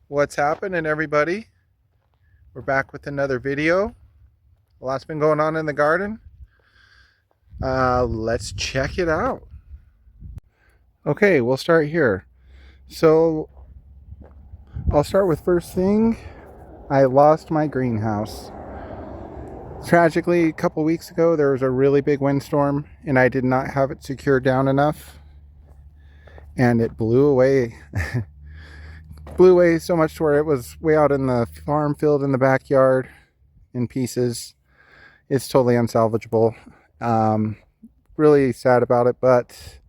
What's happening, everybody? We're back with another video. A lot's been going on in the garden. Let's check it out. Okay, we'll start here. So I'll start with first thing. I lost my greenhouse. Tragically, a couple weeks ago, there was a really big windstorm and I did not have it secured down enough. And it blew away. Blew away so much to where it was way out in the farm field in the backyard in pieces. It's totally unsalvageable. Really sad about it, but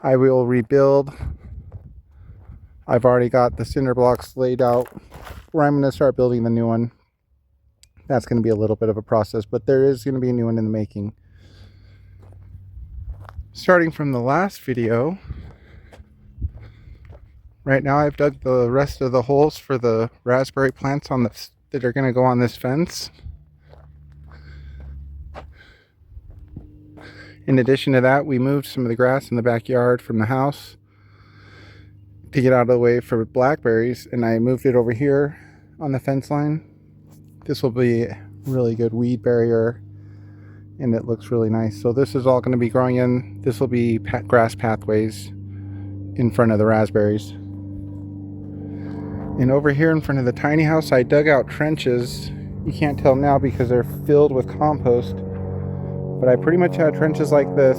I will rebuild. I've already got the cinder blocks laid out where I'm going to start building the new one. That's going to be a little bit of a process, but there is going to be a new one in the making. Starting from the last video, right now I've dug the rest of the holes for the raspberry plants on this that are going to go on this fence. In addition to that, we moved some of the grass in the backyard from the house to get out of the way for blackberries, and I moved it over here on the fence line. This will be a really good weed barrier, and it looks really nice. So this is all going to be growing in. This will be grass pathways in front of the raspberries. And over here in front of the tiny house, I dug out trenches. You can't tell now because they're filled with compost. But I pretty much had trenches like this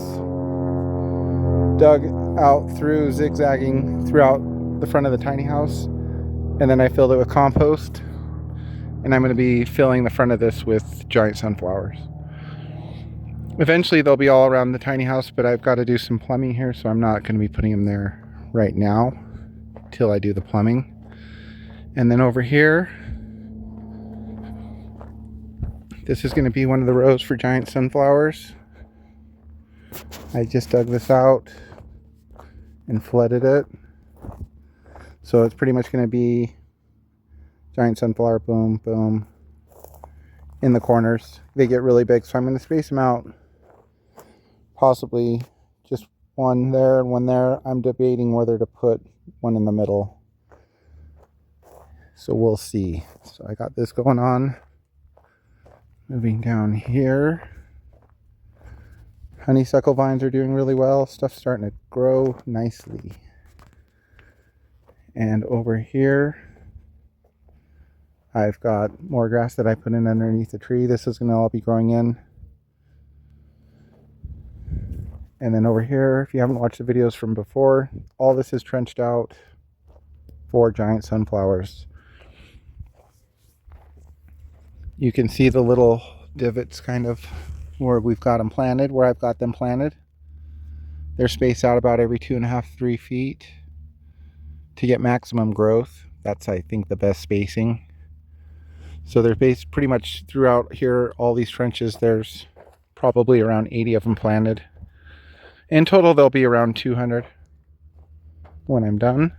dug out through, zigzagging throughout the front of the tiny house. And then I filled it with compost. And I'm going to be filling the front of this with giant sunflowers. Eventually they'll be all around the tiny house, but I've got to do some plumbing here, so I'm not going to be putting them there right now till I do the plumbing. And then over here, this is going to be one of the rows for giant sunflowers. I just dug this out and flooded it. So it's pretty much going to be giant sunflower, boom, boom, in the corners. They get really big, so I'm going to space them out. Possibly just one there and one there. I'm debating whether to put one in the middle. So we'll see. So I got this going on. Moving down here. Honeysuckle vines are doing really well. Stuff's starting to grow nicely. And over here, I've got more grass that I put in underneath the tree. This is going to all be growing in. And then over here, if you haven't watched the videos from before, all this is trenched out for giant sunflowers. You can see the little divots kind of where we've got them planted, where I've got them planted. They're spaced out about every 2.5 to 3 feet to get maximum growth. That's, I think, the best spacing. So they're based pretty much throughout here, all these trenches. There's probably around 80 of them planted. In total, there'll be around 200 when I'm done.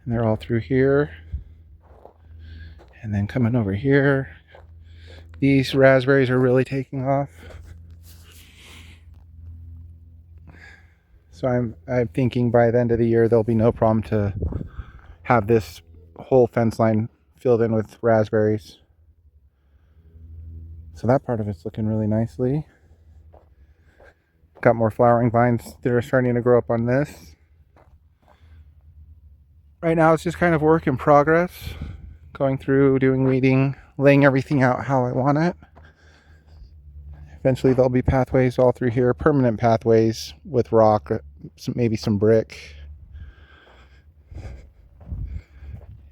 And they're all through here. And then coming over here, these raspberries are really taking off. So I'm thinking by the end of the year, there'll be no problem to have this whole fence line filled in with raspberries. So that part of it's looking really nicely. Got more flowering vines that are starting to grow up on this. Right now it's just kind of work in progress. Going through, doing weeding, laying everything out how I want it. Eventually there'll be pathways all through here, permanent pathways with rock, maybe some brick.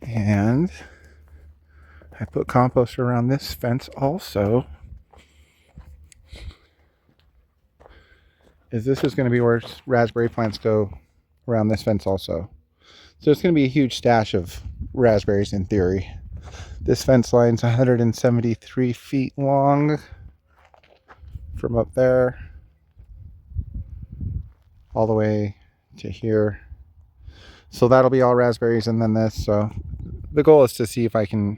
And I put compost around this fence also. This is going to be where raspberry plants go around this fence also. So it's going to be a huge stash of raspberries in theory. This fence line's 173 feet long from up there all the way to here. So that'll be all raspberries and then this. So the goal is to see if I can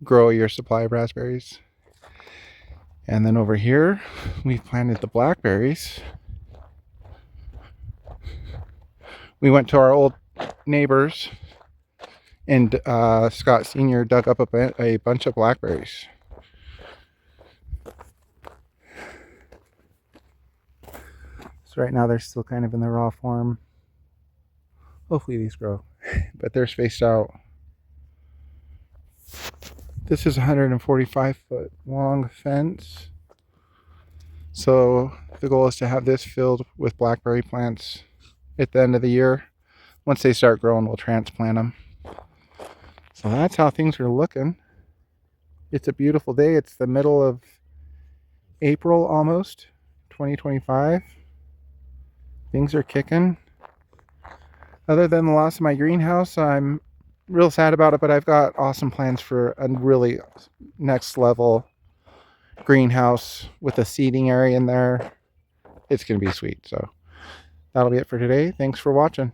grow a year's supply of raspberries. And then over here, we've planted the blackberries. We went to our old neighbors And Scott Sr. dug up a bunch of blackberries. So right now they're still kind of in the raw form. Hopefully these grow, but they're spaced out. This is a 145-foot long fence. So the goal is to have this filled with blackberry plants at the end of the year. Once they start growing, we'll transplant them. So that's how things are looking. It's a beautiful day. It's the middle of April almost, 2025. Things are kicking. Other than the loss of my greenhouse, I'm real sad about it, but I've got awesome plans for a really next level greenhouse with a seating area in there. It's going to be sweet. So that'll be it for today. Thanks for watching.